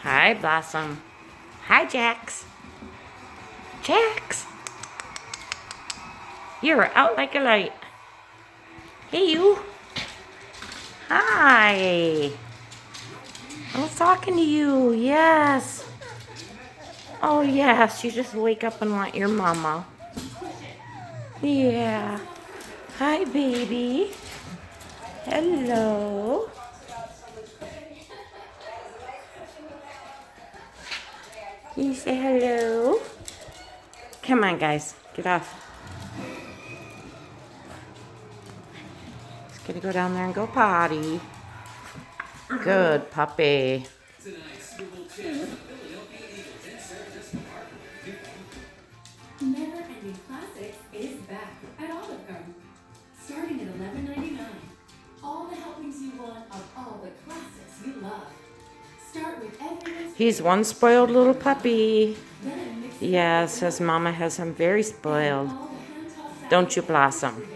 Hi, Blossom. Hi, Jax. Jax. You're out like a light. Hey, you. Hi. I was talking to you. Yes. Oh, yes. You just wake up and want your mama. Yeah. Hi, baby. Hello. Can you say hello? Come on, guys. Get off. Just gonna go down there and go potty. Good puppy. Never Ending Classics is back at Olive Garden, starting at $11.99. All the helpings you want of all the classics you love. Start with everyone's. He's one spoiled little puppy. Yes, his mama has him very spoiled. Don't you, Blossom?